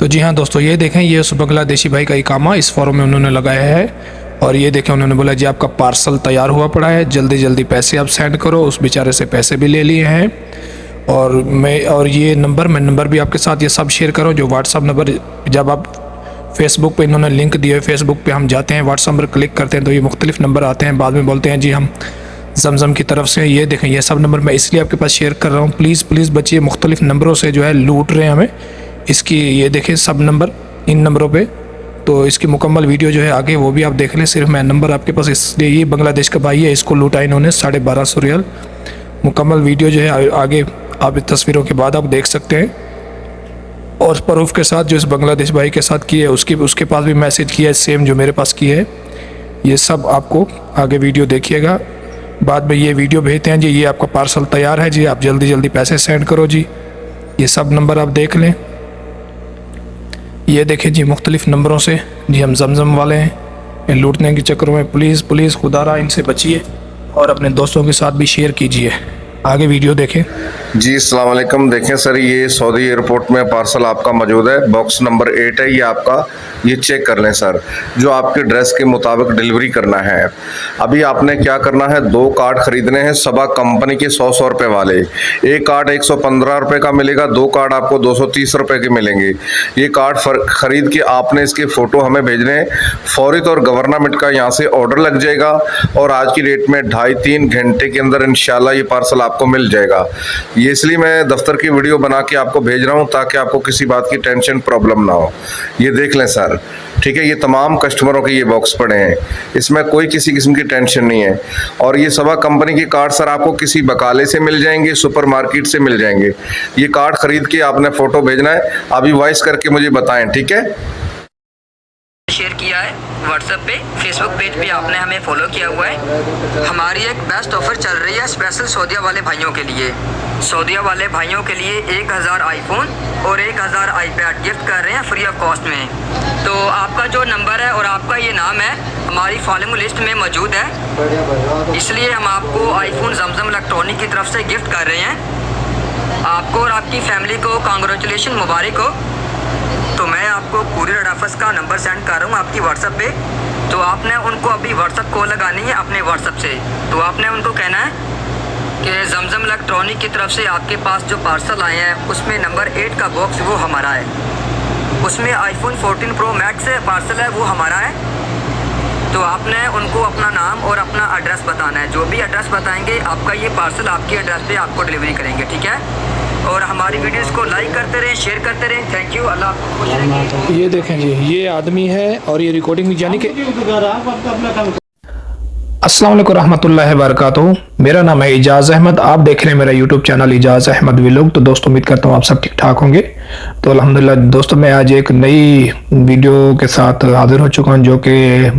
तो जी हाँ दोस्तों, ये देखें, ये उस बांग्लादेशी भाई का इकामा इस फॉर्म में उन्होंने लगाया है। और ये देखें, उन्होंने बोला जी आपका पार्सल तैयार हुआ पड़ा है, जल्दी जल्दी पैसे आप सेंड करो। उस बेचारे से पैसे भी ले लिए हैं। और ये नंबर भी आपके साथ ये सब शेयर करो, जो व्हाट्सअप नंबर, जब आप फेसबुक पे इन्होंने लिंक दिए, फेसबुक पे हम जाते हैं, व्हाट्सअप पर क्लिक करते हैं तो ये मुख्तलिफ नंबर आते हैं। बाद में बोलते हैं जी हम जमजम की तरफ से। ये देखें, ये सब नंबर मैं इसलिए आपके पास शेयर कर रहा हूँ। प्लीज़ बच्चे मुख्तलिफ नंबरों से जो है लूट रहे हैं हमें। इसकी ये देखें सब नंबर इन नंबरों पे। तो इसकी मुकम्मल वीडियो जो है आगे वो भी आप देख लें। सिर्फ मैं नंबर आपके पास इसलिए, ये बांग्लादेश का भाई है, इसको लूटा इन्होंने 1250 रियाल। मुकम्मल वीडियो जो है आगे आप तस्वीरों के बाद आप देख सकते हैं, और प्रूफ के साथ जो इस बांग्लादेश भाई के साथ की है उसके पास भी मैसेज किया है सेम जो मेरे पास की है। ये सब आपको आगे वीडियो देखिएगा। बाद में ये वीडियो भेजते हैं जी ये आपका पार्सल तैयार है जी, आप जल्दी जल्दी पैसे सेंड करो जी। ये सब नंबर आप देख लें। ये देखें जी मुख्तलिफ नंबरों से जी हम जमजम वाले हैं। इन लूटने के चक्करों में प्लीज़ खुदारा इनसे बचिए और अपने दोस्तों के साथ भी शेयर कीजिए। आगे वीडियो देखें। जी अस्सलाम वालेकुम। देखें सर, ये सऊदी एयरपोर्ट में पार्सल आपका मौजूद है, बॉक्स नंबर 8 है ये आपका। ये चेक कर लें सर, जो आपके ड्रेस के मुताबिक डिलीवरी करना है। अभी आपने क्या करना है, 2 कार्ड खरीदने हैं सबा कंपनी के 100 रुपये वाले। एक कार्ड 115 रुपये का मिलेगा, 2 कार्ड आपको 230 रुपये के मिलेंगे। ये कार्ड खरीद के आपने इसके फ़ोटो हमें भेजने हैं फौरी तौर। गवर्नमेंट का यहाँ से ऑर्डर लग जाएगा और आज की डेट में 2.5-3 घंटे के अंदर इंशाल्लाह ये पार्सल आपको मिल जाएगा। ये इसलिए मैं दफ्तर की वीडियो बना के आपको भेज रहा हूँ ताकि आपको किसी बात की टेंशन प्रॉब्लम ना हो। ये देख लें सर, ठीक है। ये तमाम कस्टमरों के ये बॉक्स पड़े हैं, इसमें कोई किसी किस्म की टेंशन नहीं है। और ये सबा कंपनी के कार्ड सर आपको किसी बकाले से मिल जाएंगे, सुपरमार्केट से मिल जाएंगे। ये कार्ड खरीद के आपने फ़ोटो भेजना है, अभी वॉइस करके मुझे बताएं, ठीक है। शेयर किया है व्हाट्सएप पे, फेसबुक पेज पे आपने हमें फॉलो किया हुआ है। हमारी एक बेस्ट ऑफर चल रही है स्पेशल सऊदीया वाले भाइयों के लिए। सऊदीया वाले भाइयों के लिए 1000 आईफोन और 1000 आईपैड गिफ्ट कर रहे हैं फ्री ऑफ कॉस्ट में। तो आपका जो नंबर है और आपका ये नाम है हमारी फॉलोइंग लिस्ट में मौजूद है, इसलिए हम आपको आईफोन जमजम इलेक्ट्रॉनिक की तरफ से गिफ्ट कर रहे हैं। आपको और आपकी फैमिली को कांग्रेचुलेशन, मुबारक हो। तो मैं आपको कुरियर ऑफिस का नंबर सेंड कर रहा हूँ आपकी व्हाट्सएप पे। तो आपने उनको अभी व्हाट्सएप कॉल लगानी है अपने व्हाट्सएप से। तो आपने उनको कहना है कि जमजम इलेक्ट्रॉनिक की तरफ से आपके पास जो पार्सल आए हैं उसमें नंबर 8 का बॉक्स वो हमारा है, उसमें आईफोन 14 प्रो मैक्स पार्सल है वो हमारा है। तो आपने उनको अपना नाम और अपना एड्रेस बताना है। जो भी एड्रेस बताएंगे आपका ये पार्सल आपके एड्रेस पे आपको डिलीवरी करेंगे, ठीक है। और हमारी वीडियोस को लाइक करते रहें, शेयर करते रहें। थैंक यू, अल्लाह आपको खुश रखे। ये देखें जी, ये आदमी है और ये रिकॉर्डिंग भी, यानी कि अस्सलाम वालेकुम रहमतुल्लाहि व बरकातहू। मेरा नाम है इजाज़ अहमद, आप देख रहे हैं मेरा YouTube channel Ijaz Ahmed vlog. तो दोस्तों उम्मीद करता हूँ आप सब ठीक ठाक होंगे। तो अल्हम्दुलिल्लाह दोस्तों, मैं आज एक नई वीडियो के साथ हाजिर हो चुका हूँ, जो कि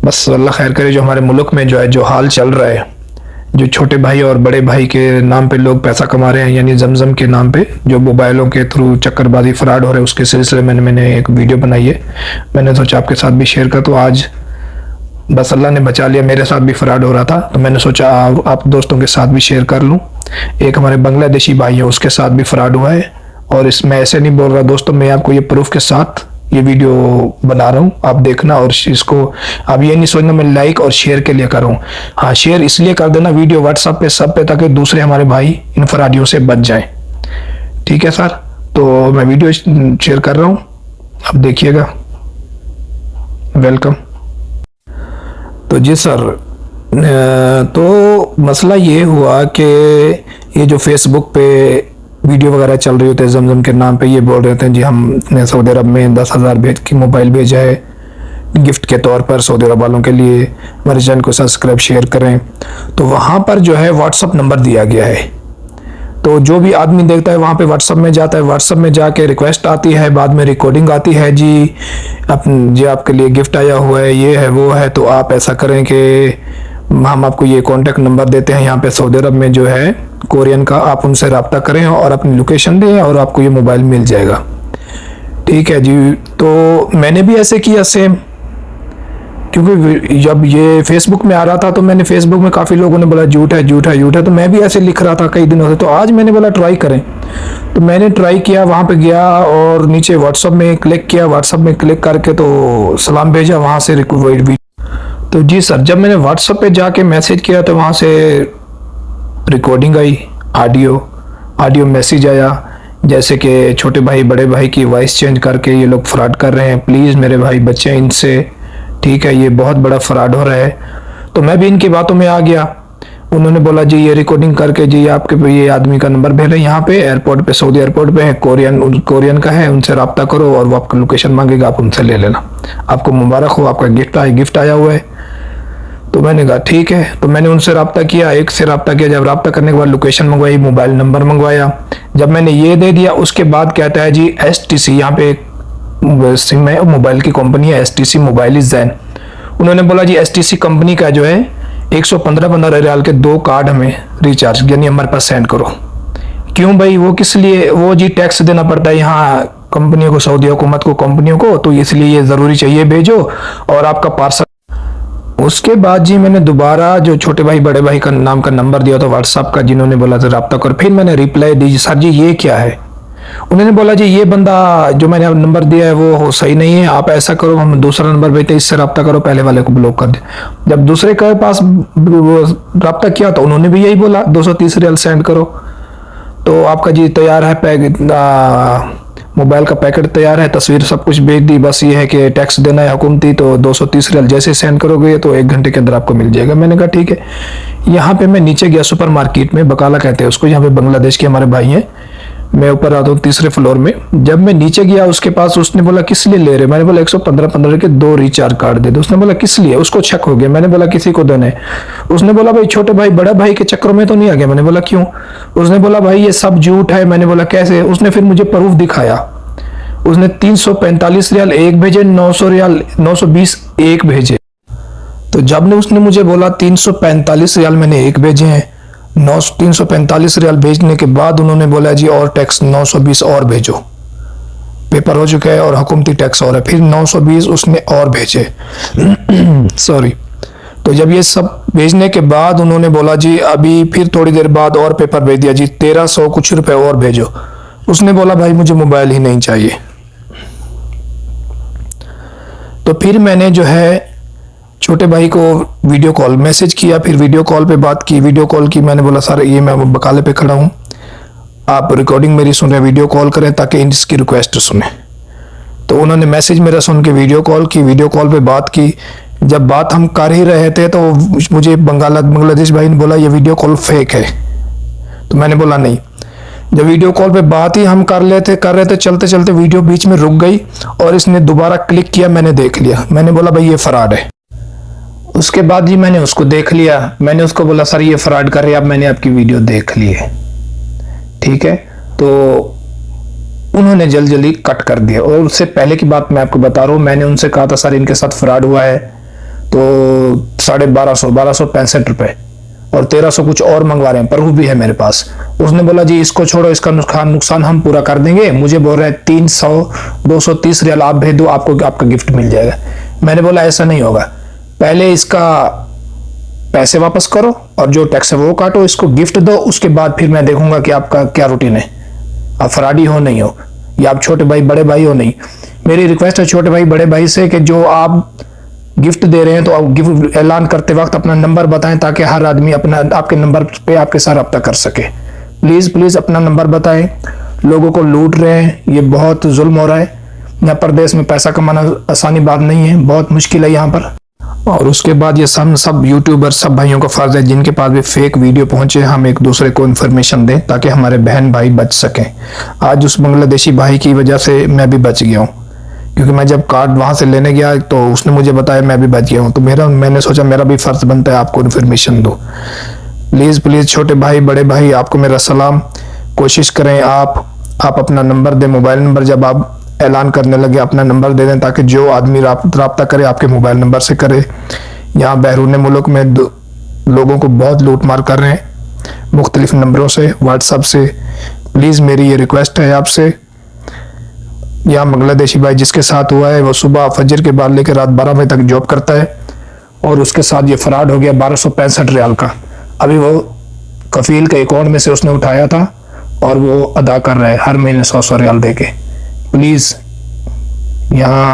बस अल्लाह खैर करे। जो हमारे मुल्क में जो है जो हाल चल रहा है, जो छोटे भाई और बड़े भाई के नाम पे लोग पैसा कमा रहे हैं, यानी जमजम के नाम पे जो मोबाइलों के थ्रू चक्करबाजी फ्रॉड हो रहे हैं, उसके सिलसिले में मैंने एक वीडियो बनाई है। मैंने सोचा आपके साथ भी शेयर कर। तो आज बस अल्लाह ने बचा लिया, मेरे साथ भी फ्रॉड हो रहा था, तो मैंने सोचा आप दोस्तों के साथ भी शेयर कर लूँ। एक हमारे बांग्लादेशी भाई है, उसके साथ भी फ्रॉड हुआ है। और इसमें ऐसे नहीं बोल रहा दोस्तों, मैं आपको ये प्रूफ के साथ ये वीडियो बना रहा हूँ, आप देखना। और इसको आप ये नहीं सोचना मैं लाइक और शेयर के लिए कर रहा हूँ। हाँ, शेयर इसलिए कर देना वीडियो व्हाट्सएप पे सब पे, ताकि दूसरे हमारे भाई इन फ्रॉडियों से बच जाएं, ठीक है सर। तो मैं वीडियो शेयर कर रहा हूँ, आप देखिएगा। वेलकम। तो जी सर, तो मसला ये हुआ कि ये जो फेसबुक पे वीडियो वगैरह चल रही होते हैं जमजम के नाम पे, ये बोल रहे थे जी हमने सऊदी अरब में 10,000 भेज के मोबाइल भेजा है गिफ्ट के तौर पर सऊदी अरब वालों के लिए, हमारे चैनल को सब्सक्राइब शेयर करें। तो वहाँ पर जो है व्हाट्सअप नंबर दिया गया है। तो जो भी आदमी देखता है वहाँ पे व्हाट्सअप में जाता है, व्हाट्सअप में जाके रिक्वेस्ट आती है, बाद में रिकॉर्डिंग आती है जी आपके लिए गिफ्ट आया हुआ है, ये है वो है। तो आप ऐसा करें कि हम आपको ये कॉन्टेक्ट नंबर देते हैं यहाँ पे सऊदी अरब में जो है कोरियन का, आप उनसे रब्ता करें और अपनी लोकेशन दें और आपको ये मोबाइल मिल जाएगा, ठीक है जी। तो मैंने भी ऐसे किया सेम, क्योंकि जब ये फेसबुक में आ रहा था तो मैंने फेसबुक में काफ़ी लोगों ने बोला झूठ है झूठ है झूठ है, तो मैं भी ऐसे लिख रहा था कई दिनों से। तो आज मैंने बोला ट्राई करें, तो मैंने ट्राई किया, वहाँ पे गया और नीचे व्हाट्सअप में क्लिक किया, व्हाट्सअप में क्लिक करके तो सलाम भेजा, वहाँ से तो जी सर, जब मैंने व्हाट्सअप पे जाके मैसेज किया तो वहाँ से रिकॉर्डिंग आई, ऑडियो मैसेज आया, जैसे कि छोटे भाई बड़े भाई की वॉइस चेंज करके ये लोग फ्रॉड कर रहे हैं, प्लीज़ मेरे भाई बच्चे इनसे, ठीक है, ये बहुत बड़ा फ्रॉड हो रहा है। तो मैं भी इनकी बातों में आ गया। उन्होंने बोला जी ये रिकॉर्डिंग करके जी आपके ये आदमी का नंबर भेज रहे हैं, यहाँ पे एयरपोर्ट पे, सऊदी एयरपोर्ट पे है, कोरियन का है, उनसे रब्ता करो और वो आपका लोकेशन मांगेगा, आप उनसे ले लेना, आपको मुबारक हो, आपका गिफ्ट आया हुआ है। तो मैंने कहा ठीक है। तो मैंने उनसे रब्ता किया, एक से रब्ता किया, जब रब्ता करने के बाद लोकेशन मंगवाई, मोबाइल नंबर मंगवाया, जब मैंने ये दे दिया उसके बाद कहता है जी STC, यहाँ पे सिम है, मोबाइल की कंपनी है STC मोबाइल ज़ैन। उन्होंने बोला जी STC कंपनी का जो है 115 रियाल के 2 कार्ड हमें रिचार्ज यानी हमारे पास सेंड करो। क्यों भाई, वो किस लिए, वो जी टैक्स देना पड़ता है यहाँ कंपनियों को, सऊदी हुकूमत को, कंपनियों को, तो इसलिए ये ज़रूरी चाहिए भेजो और आपका पार्सल। उसके बाद जी मैंने दोबारा जो छोटे भाई बड़े भाई का नाम का नंबर दिया था व्हाट्सअप का, जिन्होंने बोला था रब्ता करो, फिर मैंने रिप्लाई दी, सर जी ये क्या है। उन्होंने बोला जी ये बंदा जो मैंने नंबर दिया है वो सही नहीं है, आप ऐसा करो, हम दूसरा नंबर भेजते, इससे रब्ता करो, पहले वाले को ब्लॉक कर दे। जब दूसरे के पास रब्ता किया तो उन्होंने भी यही बोला 230 रियाल सेंड करो, तो आपका जी तैयार है, मोबाइल का पैकेट तैयार है, तस्वीर सब कुछ भेज दी, बस ये है कि टैक्स देना है हुकूमती, तो 230 रियाल जैसे सेंड करोगे तो 1 घंटे के अंदर आपको मिल जाएगा। मैंने कहा ठीक है। यहाँ पे मैं नीचे गया सुपर मार्केट में, बकाला कहते हैं उसको, यहाँ पे बांग्लादेश के हमारे भाई हैं, मैं ऊपर आता हूँ 3रे फ्लोर में। जब मैं नीचे गया उसके पास, उसने बोला किस लिए ले रहे, मैंने बोला 115 के 2 रिचार्ज कार्ड दे दो। उसने बोला किस लिए, उसको शक हो गया। मैंने बोला किसी को देने। उसने बोला भाई छोटे भाई बड़ा भाई के चक्कर में तो नहीं आ गया। मैंने बोला क्यों। उसने बोला भाई ये सब झूठ है। मैंने बोला कैसे। उसने फिर मुझे प्रूफ दिखाया। उसने 345 रियाल एक भेजे, 900 रियाल 920 एक भेजे। तो जब ने उसने मुझे बोला 345 रियाल मैंने एक भेजे हैं, 345 रियाल भेजने के बाद उन्होंने बोला जी और टैक्स 920 और भेजो, पेपर हो चुका है और हुकूमती टैक्स और है। फिर 920 उसने और भेजे सॉरी। तो जब ये सब भेजने के बाद उन्होंने बोला जी अभी फिर थोड़ी देर बाद और पेपर भेज दिया जी 1300 कुछ रुपए और भेजो। उसने बोला भाई मुझे मोबाइल ही नहीं चाहिए। तो फिर मैंने जो है छोटे भाई को वीडियो कॉल मैसेज किया, फिर वीडियो कॉल पे बात की। वीडियो कॉल की, मैंने बोला सर ये मैं बकाले पे खड़ा हूँ, आप रिकॉर्डिंग मेरी सुने, वीडियो कॉल करें ताकि इसकी रिक्वेस्ट सुने। तो उन्होंने मैसेज मेरा सुन के वीडियो कॉल की, वीडियो कॉल पे बात की। जब बात हम कर ही रहे थे तो मुझे बांग्लादेश भाई ने बोला ये वीडियो कॉल फेक है। तो मैंने बोला नहीं। जब वीडियो कॉल पे बात ही हम कर रहे थे चलते चलते वीडियो बीच में रुक गई और इसने दोबारा क्लिक किया, मैंने देख लिया। मैंने बोला भाई ये फ्रॉड है। उसके बाद जी मैंने उसको देख लिया। मैंने उसको बोला सर ये फ्रॉड कर रहे हैं, अब मैंने आपकी वीडियो देख ली है, ठीक है। तो उन्होंने जल्दी कट कर दिया। और उससे पहले की बात मैं आपको बता रहा हूँ, मैंने उनसे कहा था सर इनके साथ फ्रॉड हुआ है, तो 1265 रुपए और 1300 कुछ और मंगवा रहे हैं, प्रूफ भी है मेरे पास। उसने बोला जी इसको छोड़ो, इसका नुकसान हम पूरा कर देंगे। मुझे बोल रहे हैं 230 रियाल आप भेज दो, आपको आपका गिफ्ट मिल जाएगा। मैंने बोला ऐसा नहीं होगा, पहले इसका पैसे वापस करो और जो टैक्स है वो काटो, इसको गिफ्ट दो, उसके बाद फिर मैं देखूंगा कि आपका क्या रूटीन है, आप फराडी हो नहीं हो, या आप छोटे भाई बड़े भाई हो नहीं। मेरी रिक्वेस्ट है छोटे भाई बड़े भाई से कि जो आप गिफ्ट दे रहे हैं तो आप गिफ्ट ऐलान करते वक्त अपना नंबर बताएं ताकि हर आदमी अपना आपके नंबर पे आपके साथ रब्ता कर सके। प्लीज अपना नंबर बताएं। लोगों को लूट रहे हैं, ये बहुत जुल्म हो रहा है। यहाँ परदेश में पैसा कमाना आसानी बात नहीं है, बहुत मुश्किल है यहाँ पर। और उसके बाद ये सब यूट्यूबर सब भाइयों का फर्ज है जिनके पास भी फेक वीडियो पहुंचे, हम एक दूसरे को इन्फॉर्मेशन दें ताकि हमारे बहन भाई बच सकें। आज उस बांग्लादेशी भाई की वजह से मैं भी बच गया हूँ, क्योंकि मैं जब कार्ड वहां से लेने गया तो उसने मुझे बताया, मैं भी बच गया हूँ। तो मैंने सोचा मेरा भी फर्ज बनता है आपको इन्फॉर्मेशन दो। प्लीज छोटे भाई बड़े भाई, आपको मेरा सलाम। कोशिश करें आप अपना नंबर दें, मोबाइल नंबर जब आप ऐलान करने लगे अपना नंबर दे दें ताकि जो आदमी राब्ता करे आपके मोबाइल नंबर से करे। यहाँ बैरून मुल्क में लोगों को बहुत लूट मार कर रहे हैं मुख्तलिफ नंबरों से, व्हाट्सएप से। प्लीज़ मेरी ये रिक्वेस्ट है आपसे। यहाँ बांग्लादेशी भाई जिसके साथ हुआ है वो सुबह फजर के बाद लेकर रात 12 बजे तक जॉब करता है और उसके साथ ये फ्रॉड हो गया 1265 रियाल का। अभी वो कफील के अकाउंट में से उसने उठाया था और वो अदा कर रहे हैं हर महीने 100-100 रियाल दे के। प्लीज़ यहाँ